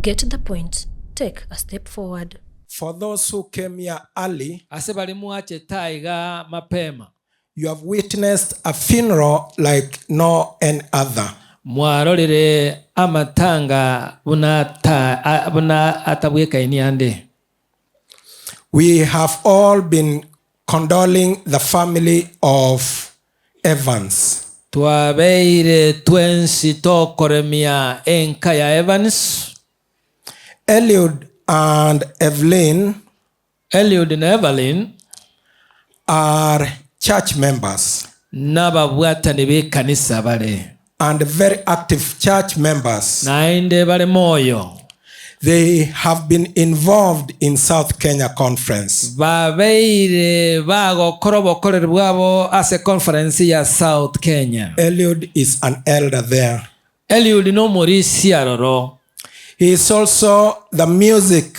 Get the point. Take a step forward. For those who came here early, you have witnessed a funeral like no any other. We have all been condoling the family of Evans. Eliud and Evelyn are church members and very active church members. They have been involved in South Kenya Conference. Eliud is an elder there. He is also the music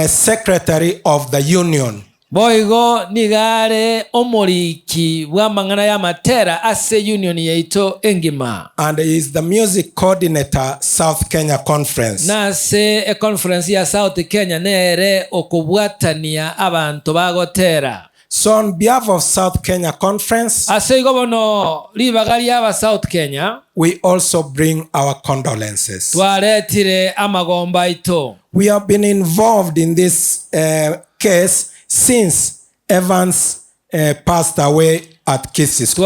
secretary of the union. Boigo nigare omoriki wa mangana ya matera ase union yaito engima. And he is the music coordinator South Kenya Conference. Na se a conference ya South Kenya nere okubwatania abantu bagotera. So on behalf of South Kenya Conference, ase gobono libagari ya South Kenya, we also bring our condolences. Twaretire amagomba ito. We have been involved in this case since Evans passed away at Kisii School.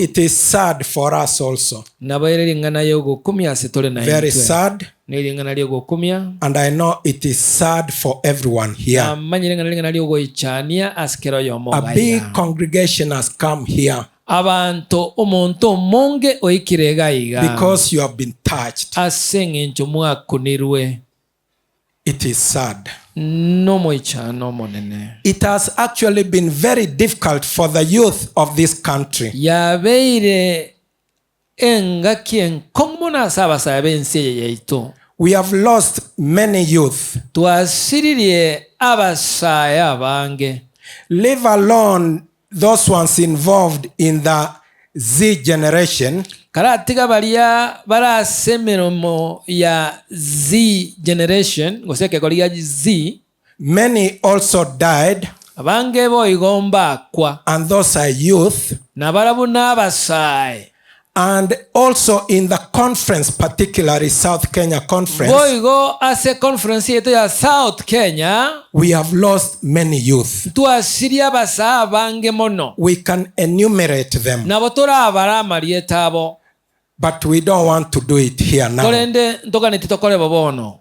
It is sad for us also. Very sad. And I know it is sad for everyone here. A big congregation has come here because you have been touched. It is sad. It has actually been very difficult for the youth of this country. We have lost many youth. Leave alone those ones involved in the Z generation. Karatiga baria bara semeromo ya Z generation goseke kolia Z. Many also died. Abange bo igomba kwa. And those are youth. Na barabuna abasai. And also in the conference, particularly South Kenya Conference, boigo ase conference yetu ya South Kenya, we have lost many youth. Tuasiria basa abange mono. We can enumerate them. Na botora abara marietabo. But we don't want to do it here now.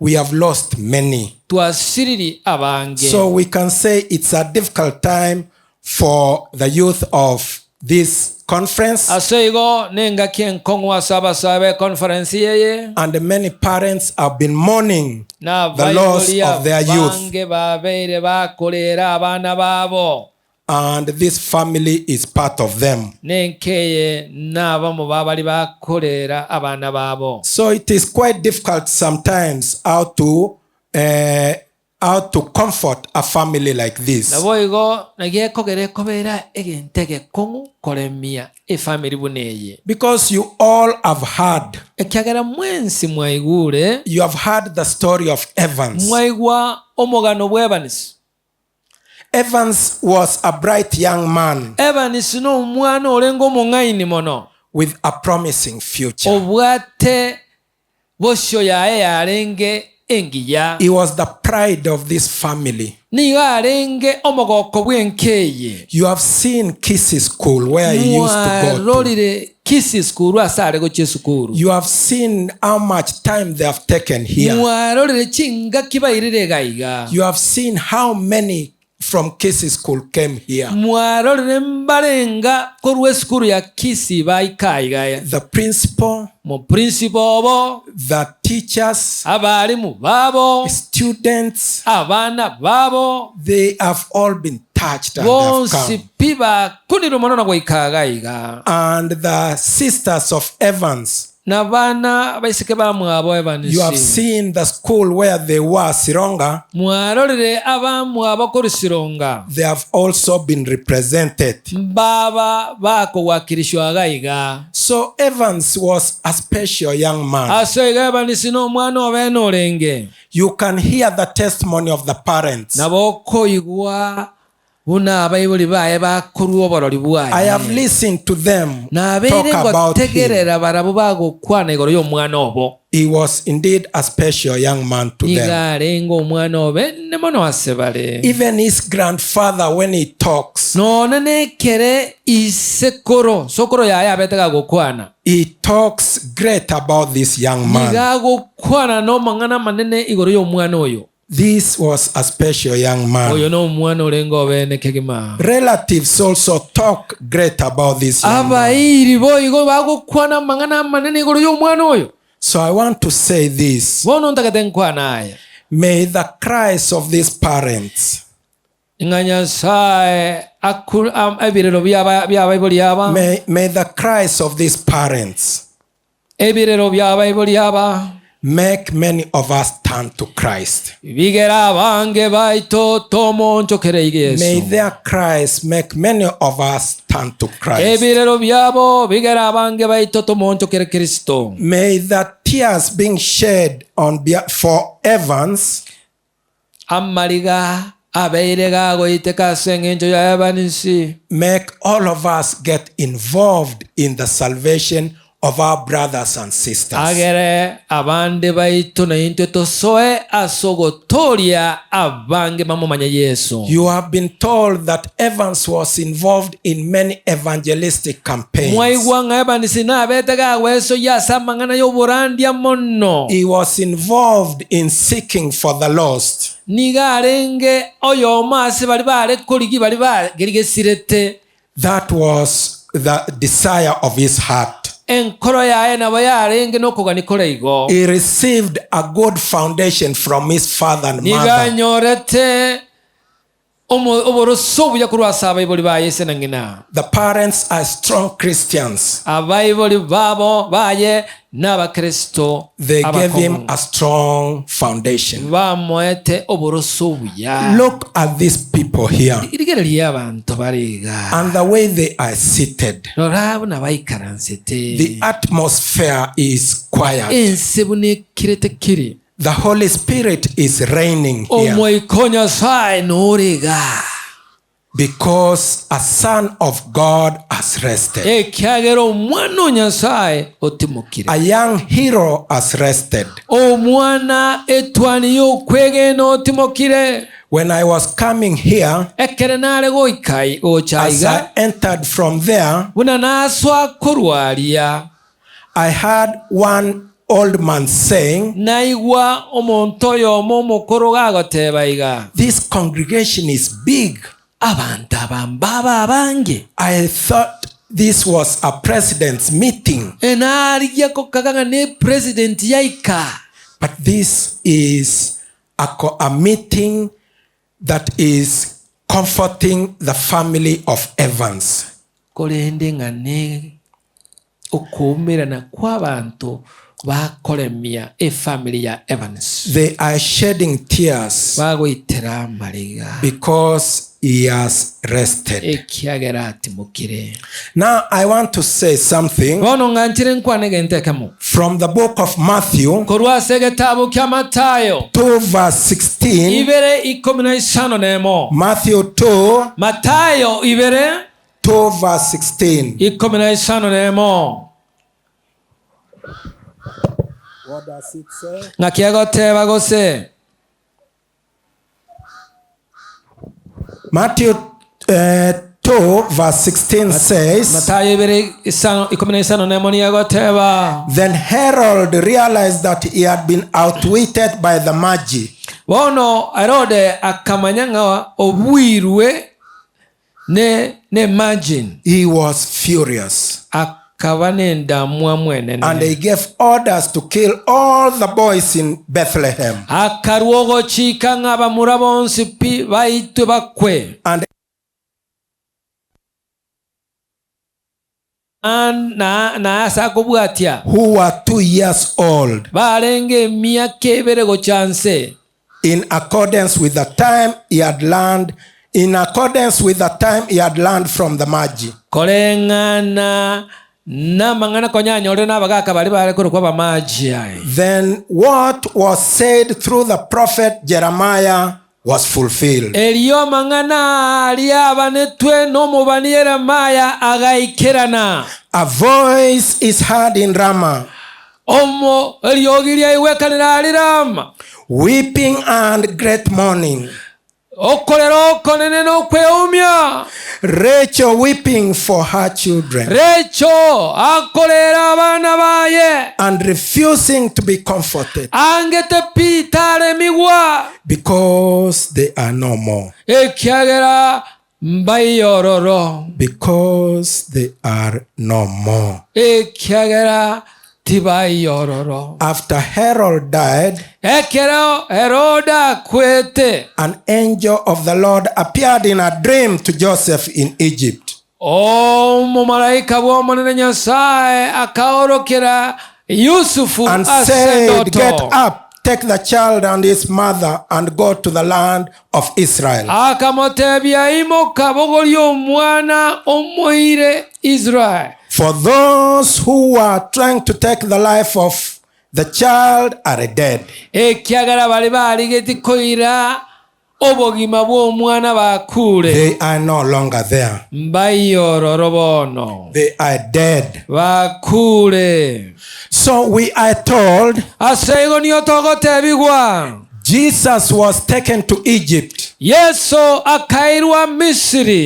We have lost many. So we can say it's a difficult time for the youth of this conference. And many parents have been mourning the loss of their youth. And this family is part of them. So it is quite difficult sometimes how to comfort a family like this. Because you all have heard. You have heard the story of Evans. Evans was a bright young man with a promising future. He was the pride of this family. You have seen Kisii School where he used to go to. You have seen how much time they have taken here. You have seen how many from Kisii School came here. The principal, the teachers, students, they have all been touched and have come. And the sisters of Evans You have seen the school where they were, Sironga. They have also been represented. So Evans was a special young man. You can hear the testimony of the parents. I have listened to them talk about him. He was indeed a special young man to them. Even his grandfather, when he talks, he talks great about this young man. This was a special young man. Relatives also talk great about this young man. So I want to say this. May the cries of these parents, may the cries of these parents make many of us turn to Christ. May their cries make many of us turn to Christ. May the tears being shed for Evans make all of us get involved in the salvation of our brothers and sisters. You have been told that Evans was involved in many evangelistic campaigns. He was involved in seeking for the lost. That was the desire of his heart. He received a good foundation from his father and mother. The parents are strong Christians. They gave him a strong foundation. Look at these people here and the way they are seated. The atmosphere is quiet. The Holy Spirit is reigning here. Because a son of God has rested. A young hero has rested. When I was coming here, as I entered from there, I heard one old man saying, this congregation is big. I thought this was a president's meeting. But this is a meeting that is comforting the family of Evans. They are shedding tears because he has rested. Now I want to say something from the book of Matthew 2 verse 16. Matthew 2 verse 16. What does it say? Matthew 2 verse 16 says, then Herod realized that he had been outwitted by the Magi. He was furious. And they gave orders to kill all the boys in Bethlehem. And who were 2 years old, in accordance with the time he had learned from the Magi. Then what was said through the prophet Jeremiah was fulfilled. A voice is heard in Ramah, weeping and great mourning. Rachel weeping for her children and refusing to be comforted because they are no more. Because they are no more. After Herod died, an angel of the Lord appeared in a dream to Joseph in Egypt. And said, "Get up, take the child and his mother and go to the land of Israel. For those who were trying to take the life of the child are dead." They are no longer there. They are dead. So we are told Jesus was taken to Egypt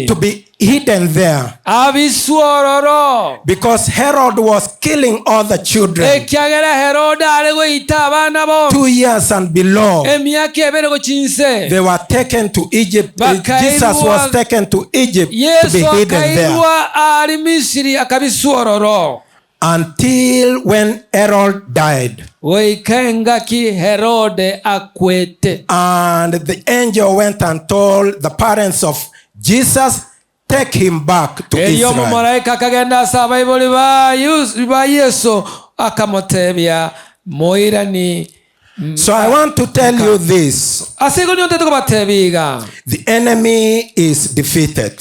to be hidden there because Herod was killing all the children 2 years and below. They were taken to Egypt. Jesus was taken to Egypt to be hidden there until when Herod died. And the angel went and told the parents of Jesus, take him back to Israel. So I want to tell you this. The enemy is defeated.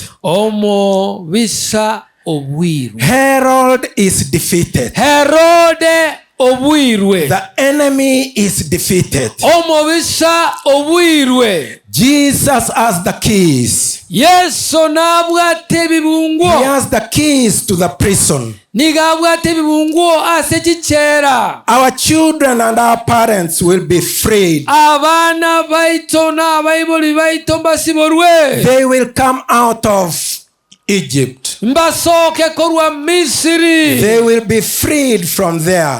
Herod is defeated. The enemy is defeated. Jesus has the keys. He has the keys to the prison. Our children and our parents will be freed. They will come out of Egypt. They will be freed from there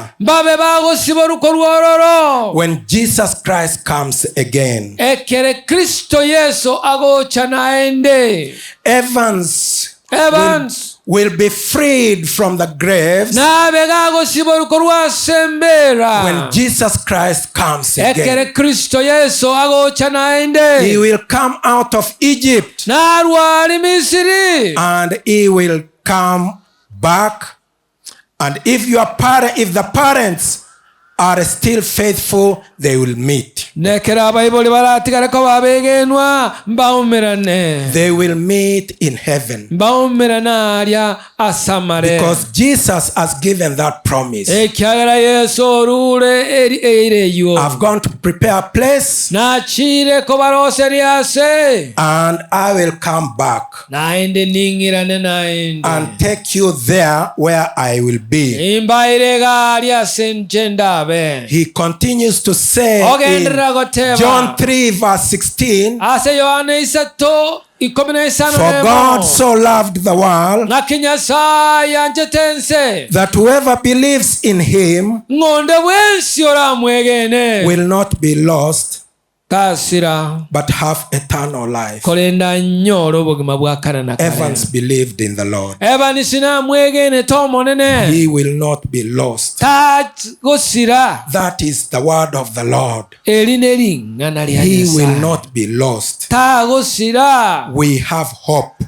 when Jesus Christ comes again. Evans will be freed from the graves when Jesus Christ comes again. He will come out of Egypt and he will come back. And if the parents are still faithful, they will meet. They will meet in heaven because Jesus has given that promise. I've gone to prepare a place and I will come back and take you there where I will be. He continues to say in John 3 verse 16, for God so loved the world that whoever believes in him will not be lost but have eternal life. Evans believed in the Lord. He will not be lost. That is the word of the Lord. He will not be lost. We have hope.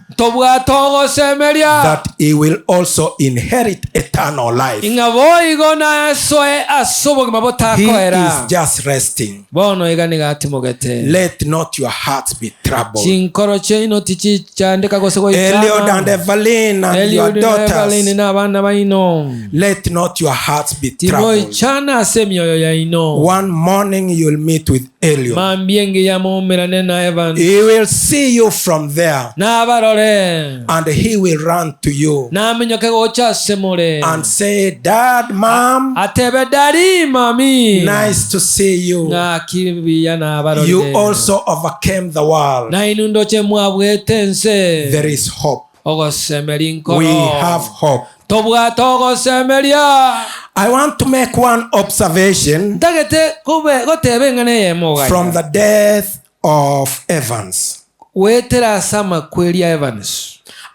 that he will also inherit eternal life. He is just resting. Let not your hearts be troubled. Eliud and Evelyn and your daughters, let not your hearts be troubled. One morning you will meet with Eliud. He will see you from there, and he will run to you and say, Dad, Mom, nice to see you. You also overcame the world. There is hope. We have hope. I want to make one observation from the death of Evans.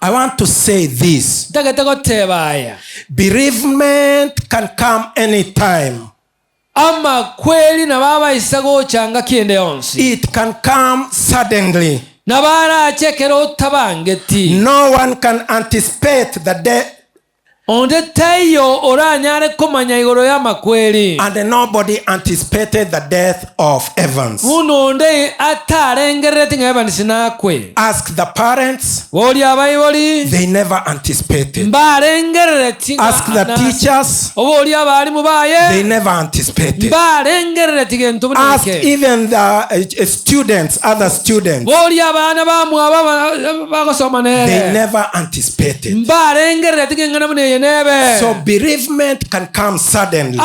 I want to say this. Bereavement can come anytime. It can come suddenly. No one can anticipate the death. And nobody anticipated the death of Evans. Ask the parents. They never anticipated. Ask the teachers. They never anticipated. Ask even the students, other students. They never anticipated. So bereavement can come suddenly,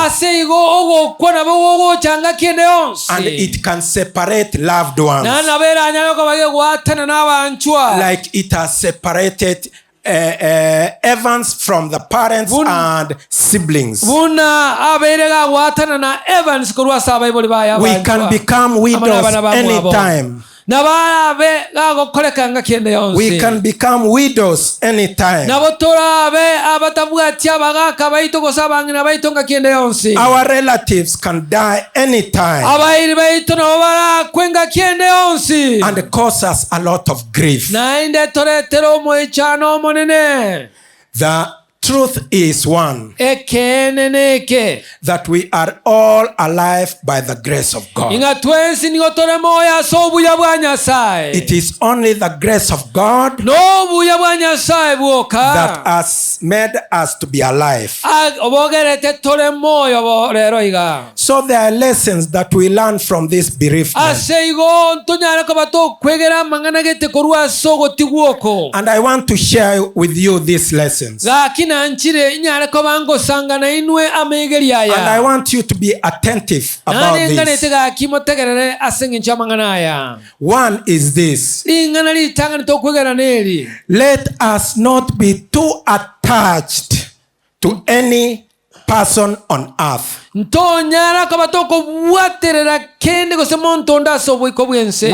and it can separate loved ones, like it has separated Evans from the parents and siblings. We can become widows anytime. We can become widows anytime. Our relatives can die anytime and cause us a lot of grief. The truth is one, that we are all alive by the grace of God. It is only the grace of God that has made us to be alive. So there are lessons that we learn from this bereavement. And I want to share with you these lessons. And I want you to be attentive about this. One is this: let us not be too attached to any person on earth.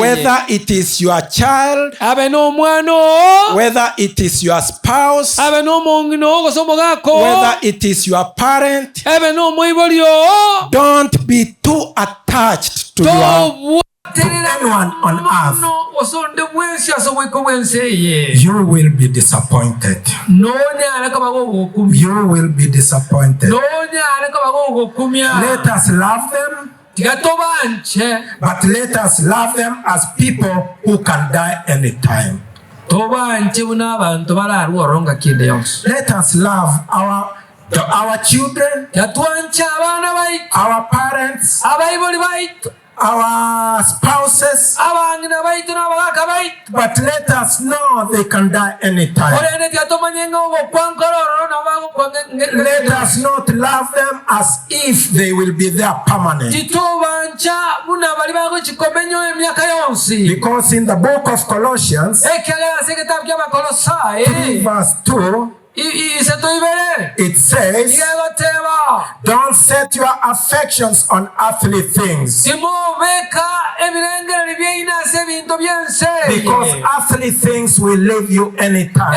Whether it is your child, whether it is your spouse, whether it is your parent, don't be too attached to anyone on earth. You will be disappointed. You will be disappointed. Let us love them, but let us love them as people who can die anytime. Let us love our children, our parents, our spouses, but let us know they can die anytime. Let us not love them as if they will be there permanent. Because in the book of Colossians 3 verse 2, it says, don't set your affections on earthly things, because earthly things will leave you anytime.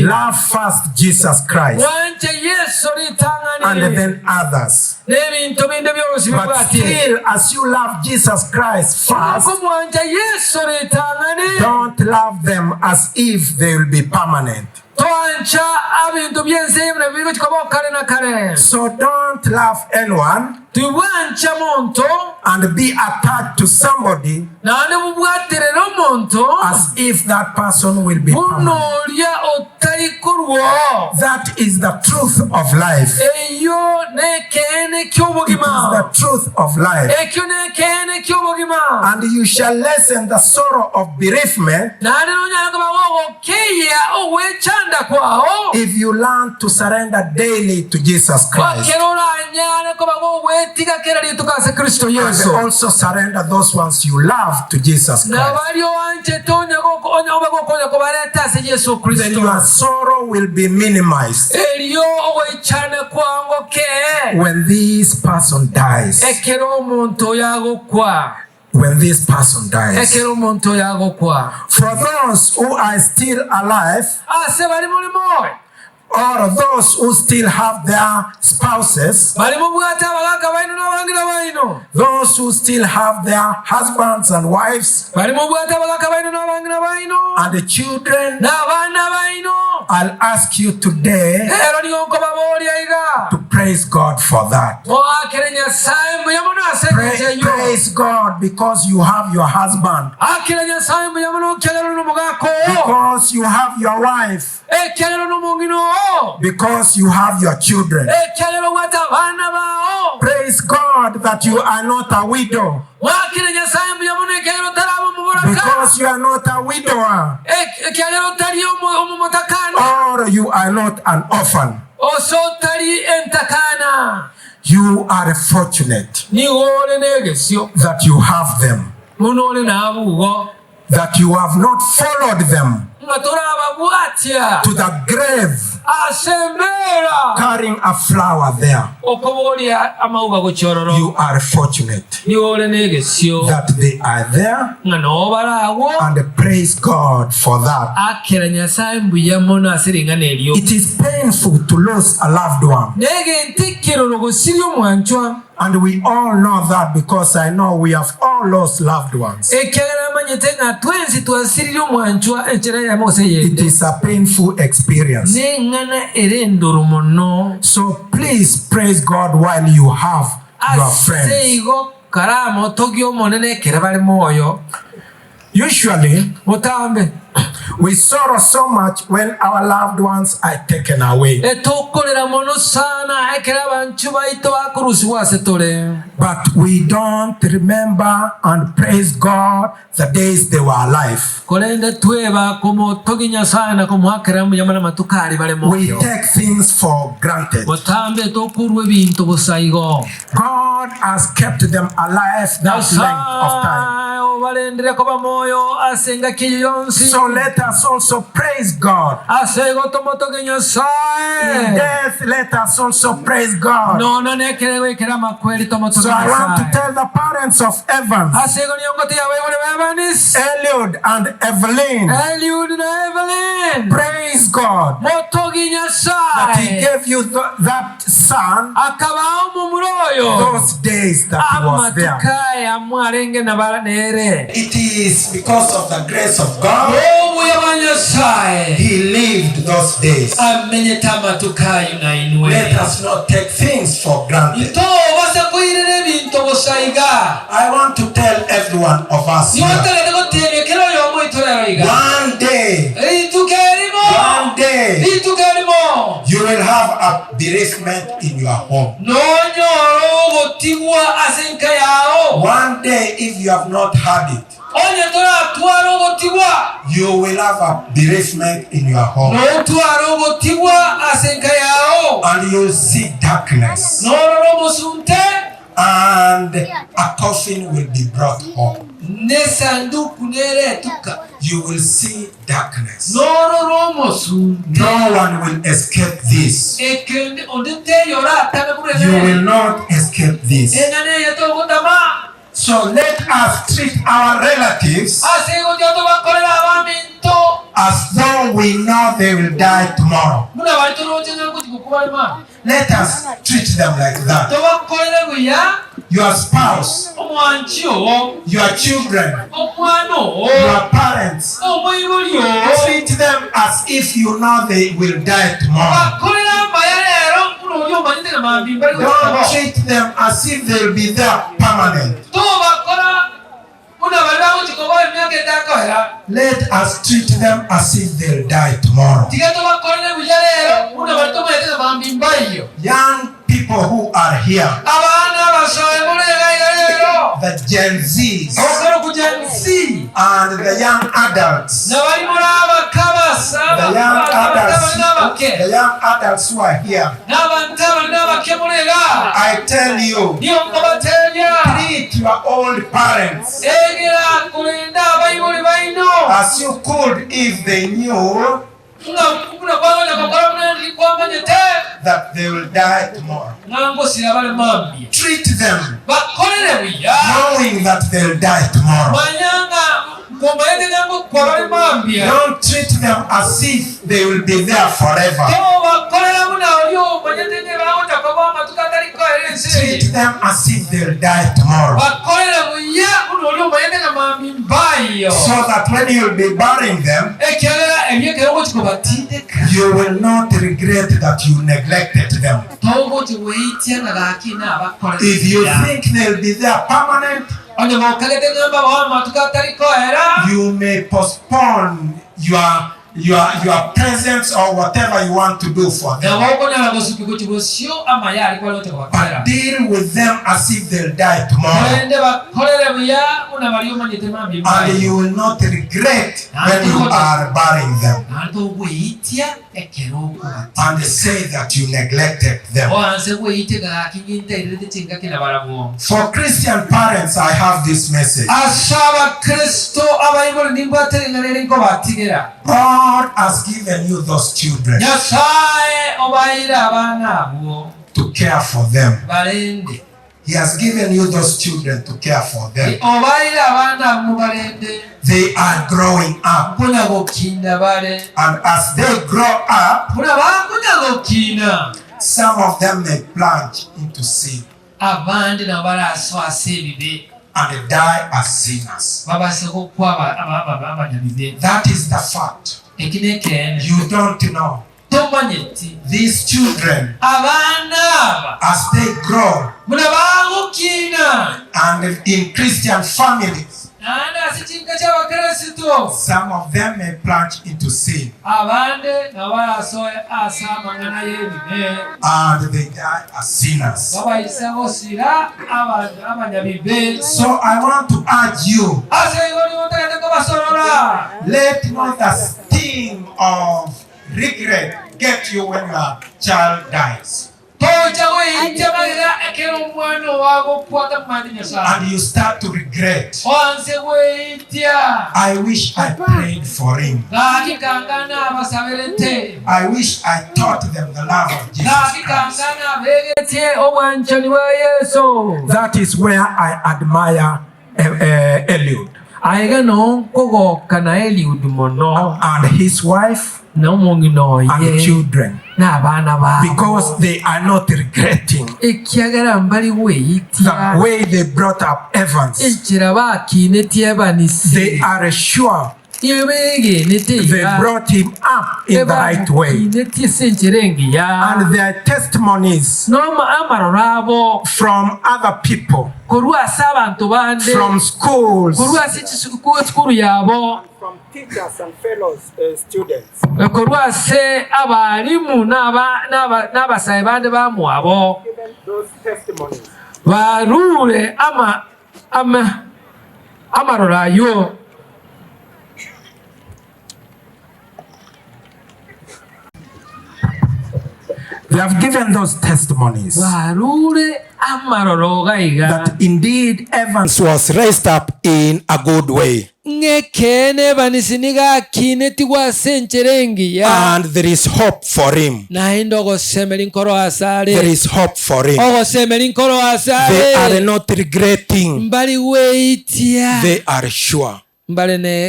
Love first Jesus Christ, and then others. But still, as you love Jesus Christ first, don't love them as if they will be permanent. So don't love anyone and be attached to somebody as if that person will be permanent. That is the truth of life. It is the truth of life. And you shall lessen the sorrow of bereavement if you learn to surrender daily to Jesus Christ. And also surrender those ones you love to Jesus Christ. Then your sorrow will be minimized when this person dies. When this person dies. For those who are still alive, or those who still have their spouses, those who still have their husbands and wives, and the children, I'll ask you today to praise God for that. Praise God because you have your husband, because you have your wife, because you have your children. Praise God that you are not a widow, because you are not a widower, or you are not an orphan. You are fortunate that you have them, that you have not followed them to the grave carrying a flower there. You are fortunate that they are there, and praise God for that. It is painful to lose a loved one, and we all know that, because I know we have all lost loved ones. It is a painful experience. So please praise God while you have your friends. Usually, we sorrow so much when our loved ones are taken away. But we don't remember and praise God the days they were alive. We take things for granted. God has kept them alive that length of time. So let us also praise God. In death, let us also praise God. So I want to tell the parents of Evans, Eliud and Evelyn, praise God that He gave you that son those days that He was there. It is because of the grace of God He lived those days. Let us not take things for granted. I want to tell every one of us here, one day you will have a bereavement in your home. One day, if you have not had it, you will have a bereavement in your home, and you'll see darkness, and a coffin will be brought home. You will see darkness. No one will escape this. You will not escape this. So let us treat our relatives as though we know they will die tomorrow. Let us treat them like that. Your spouse, your children, your parents, treat them as if you know they will die tomorrow. Don't treat them as if they'll be there permanent. Let us treat them as if they'll die tomorrow. Young people who are here, the Gen Zs and the young adults, the young adults who are here, I tell you, treat your old parents as you could if they knew that they will die tomorrow. Treat them knowing that they'll die tomorrow. Don't treat them as if they will be there forever. Treat them as if they'll die tomorrow. So that when you'll be burying them, you will not regret that you neglected them. If you think they'll be there permanent, you may postpone your presence or whatever you want to do for them. But deal with them as if they'll die tomorrow. And you will not regret when you are burying them and say that you neglected them. For Christian parents, I have this message. God has given you those children to care for them. He has given you those children to care for them. They are growing up. And as they grow up, some of them may plunge into sin and die as sinners. That is the fact. You don't know. These children, as they grow and in Christian families, some of them may plunge into sin and they die as sinners. So I want to urge you, let not the sting of regret get you when your child dies. And you start to regret. I wish I prayed for him. I wish I taught them the love of Jesus Christ. That is where I admire Eliud and his wife and children, because they are not regretting the way they brought up Evans. They are sure they brought him up in the right way. And their testimonies from other people, from schools, from teachers and fellow students, given those testimonies, they have given those testimonies that indeed Evans was raised up in a good way. And there is hope for him. There is hope for him. They are not regretting. They are sure.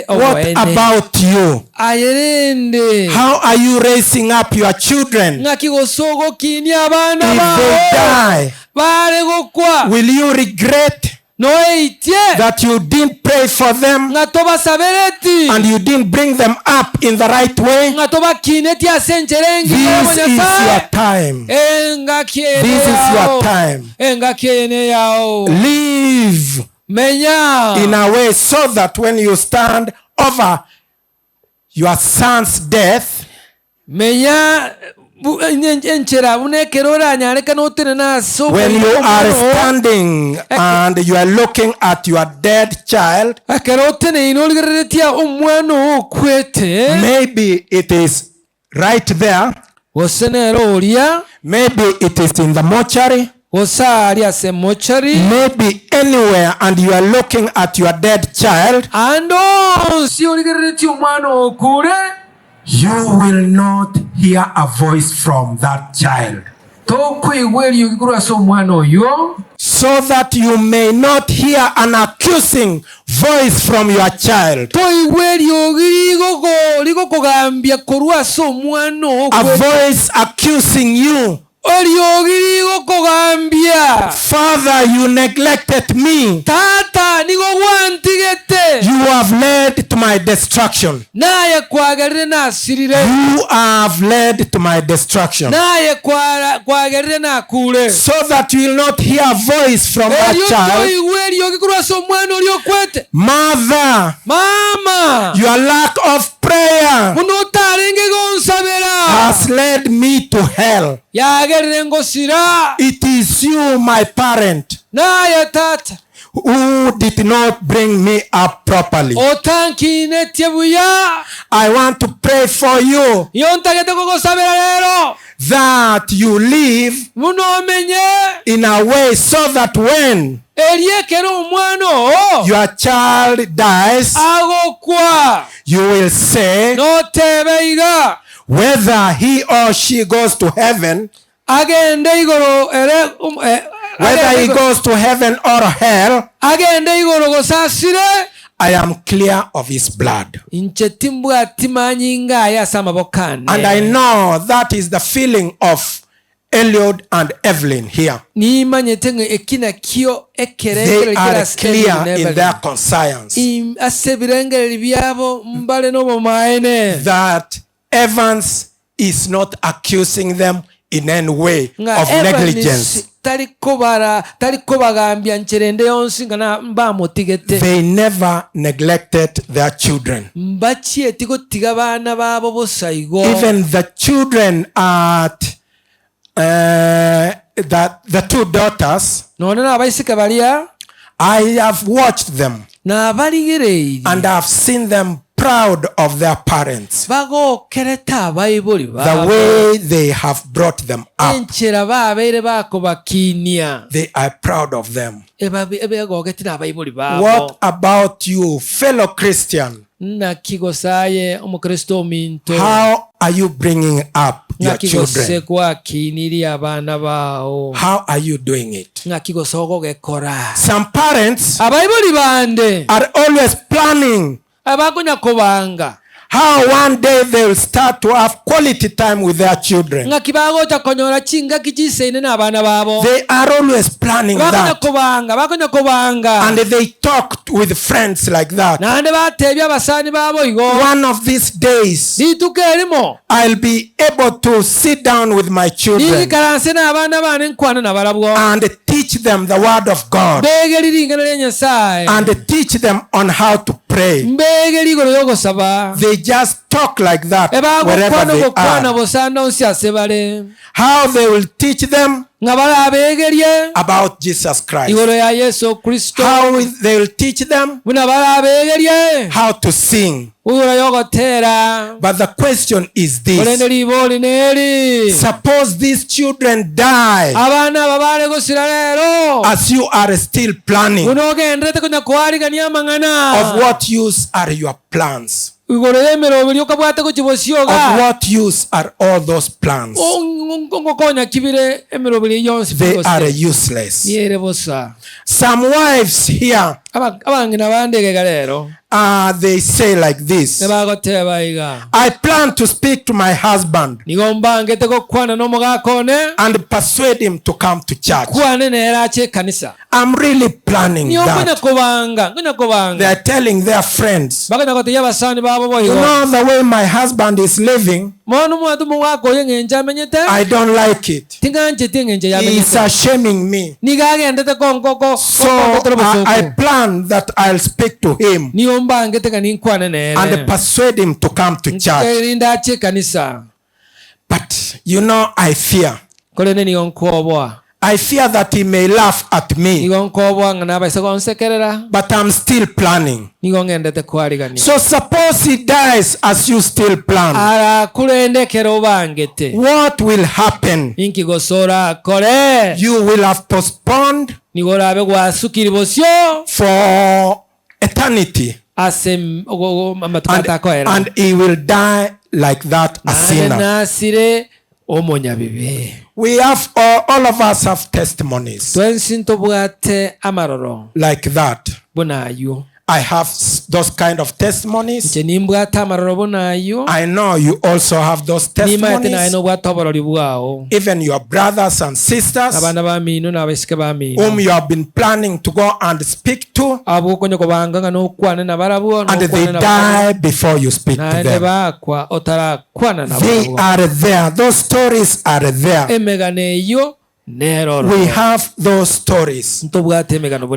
What about you? How are you raising up your children? If they die, will you regret that you didn't pray for them and you didn't bring them up in the right way? This is your time. This is your time. Live in a way so that when you stand over your son's death, when you are standing and you are looking at your dead child, maybe it is right there, maybe it is in the mortuary, maybe anywhere, and you are looking at your dead child, you will not hear a voice from that child. So that you may not hear an accusing voice from your child. A voice accusing you. Father, you neglected me. You have led to my destruction. You have led to my destruction. So that you will not hear a voice from that child. Mother, your lack of prayer has led me to hell. It is you, my parent, who did not bring me up properly. I want to pray for you that you live in a way so that when your child dies, you will say, whether he or she goes to heaven, whether he goes to heaven or hell, I am clear of his blood. And I know that is the feeling of Eliud and Evelyn here. They are clear in their conscience that Evans is not accusing them in any way of negligence. They never neglected their children. Even the children at the two daughters, I have watched them and I have seen them proud of their parents, the way they have brought them up. They are proud of them. What about you, fellow Christian? How are you bringing up your children? How are you doing it? Some parents are always planning how one day they will start to have quality time with their children. They are always planning that. And they talk with friends like that. One of these days, I'll be able to sit down with my children and teach them the word of God and teach them on how to pray. They just talk like that wherever they are. How they will teach them about Jesus Christ. How they will teach them how to sing. But the question is this: suppose these children die as you are still planning, of what use are your plans? Of what use are all those plans? They are useless. Some wives here They say like this: I plan to speak to my husband and persuade him to come to church. I'm really planning that. They are telling their friends, you know the way my husband is living, I don't like it. He's shaming me. So I plan that I'll speak to him and persuade him to come to church. But you know, I fear that he may laugh at me. But I'm still planning. So suppose he dies as you still plan. What will happen? You will have postponed for eternity. And he will die like that, a sinner. We have all of us have testimonies like that. I have those kind of testimonies. I know you also have those testimonies. Even your brothers and sisters whom you have been planning to go and speak to, and they die before you speak to them. They are there. Those stories are there. We have those stories.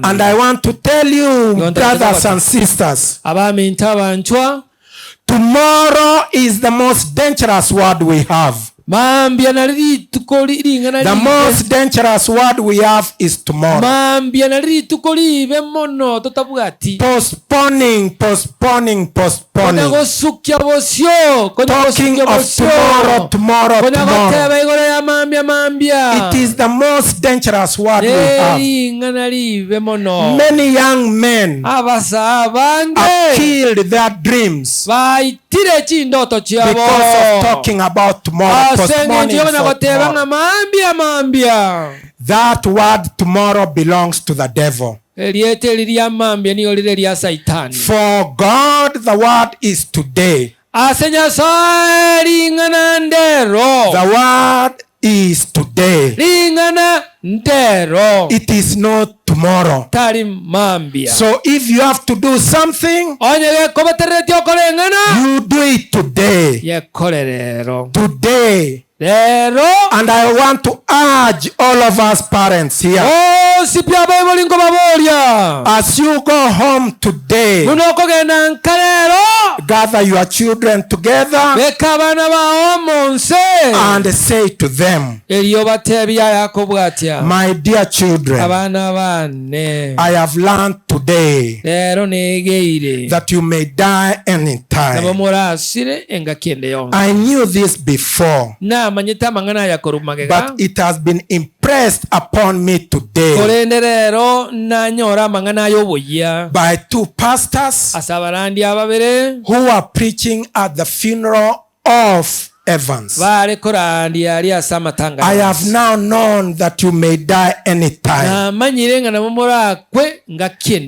And I want to tell you, brothers and sisters, tomorrow is the most dangerous word we have. The most dangerous word we have is tomorrow. Postponing. Talking of tomorrow. It is the most dangerous word we have. Many young men have killed their dreams because of talking about tomorrow. That word tomorrow belongs to the devil. For God, the word is today. The word is today. It is not tomorrow. So if you have to do something, you do it today. Today. And I want to urge all of us parents here, as you go home today, gather your children together and say to them, my dear children, I have learned today that you may die anytime. I knew this before, but it has been impressed upon me today by two pastors who are preaching at the funeral of Evans. I have now known that you may die anytime.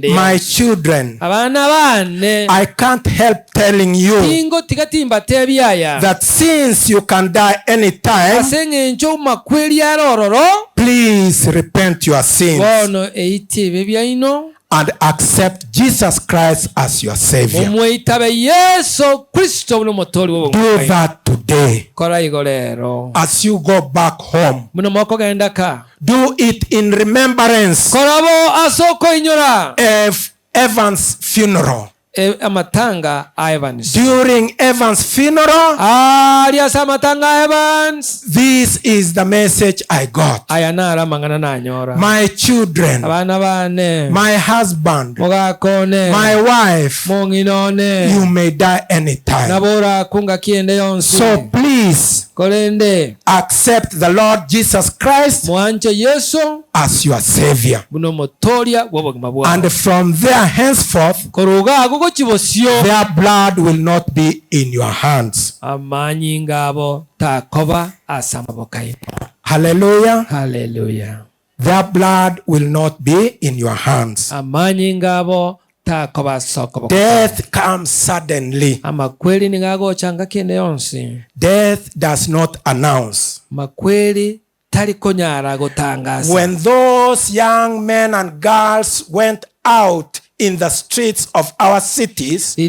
My children, I can't help telling you that since you can die anytime, please repent your sins and accept Jesus Christ as your Savior. Do that today. As you go back home, do it in remembrance of Evans' funeral. During Evans' funeral, this is the message I got. My children, my husband, my wife, you may die anytime. So please accept the Lord Jesus Christ as your Savior. And from there henceforth, their blood will not be in your hands. Hallelujah. Hallelujah. their blood will not be in your hands. Death comes suddenly. Death does not announce. When those young men and girls went out in the streets of our cities, when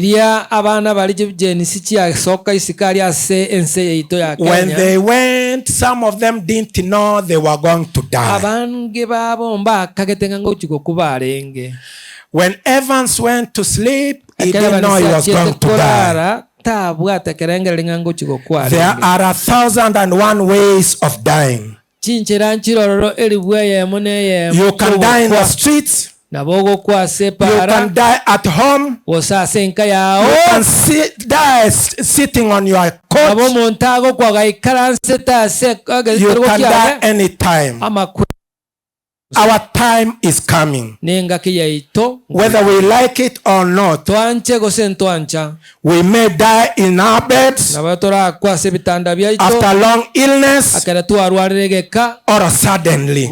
they went, some of them didn't know they were going to die. When Evans went to sleep, he didn't know he was going to die. There are 1,001 ways of dying. You can die in the streets. You can die at home. You can die sitting on your couch. You can die anytime. Our time is coming. Whether we like it or not, we may die in our beds after long illness or suddenly,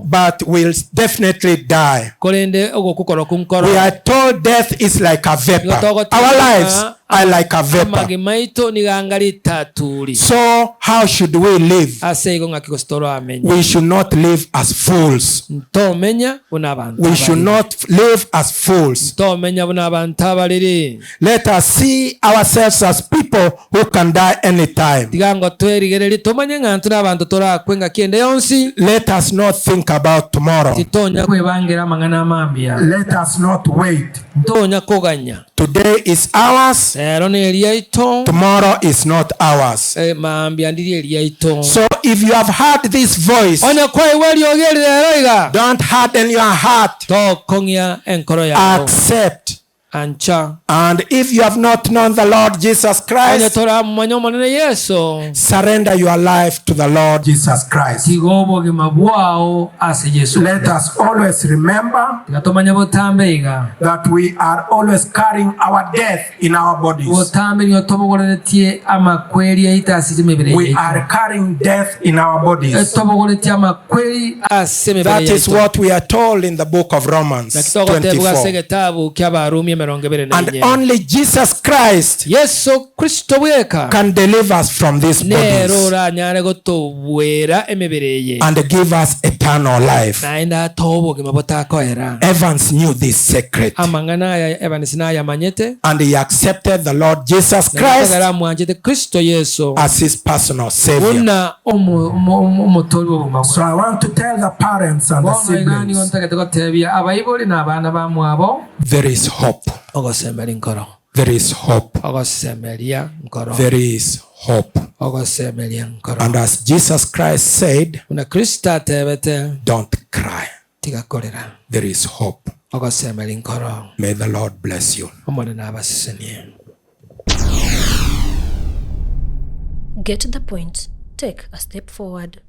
but we'll definitely die. We are told death is like a vapor. Our lives are like a vapor. So how should we live? We should not live as fools. We should not live as fools. Let us see ourselves as people who can die anytime. Let us not think about tomorrow. Let us not wait. Today is ours. Tomorrow is not ours. So if you have heard this voice, don't harden your heart. Accept. And if you have not known the Lord Jesus Christ, surrender your life to the Lord Jesus Christ. Let us always remember that we are always carrying our death in our bodies. We are carrying death in our bodies. That is what we are told in the book of Romans 24. And only Jesus Christ can deliver us from these bodies and give us eternal life. Evans knew this secret, and he accepted the Lord Jesus Christ as his personal Savior. So I want to tell the parents and the siblings, there is hope. There is hope. There is hope. And as Jesus Christ said, don't cry. There is hope. May the Lord bless you. Get the point. Take a step forward.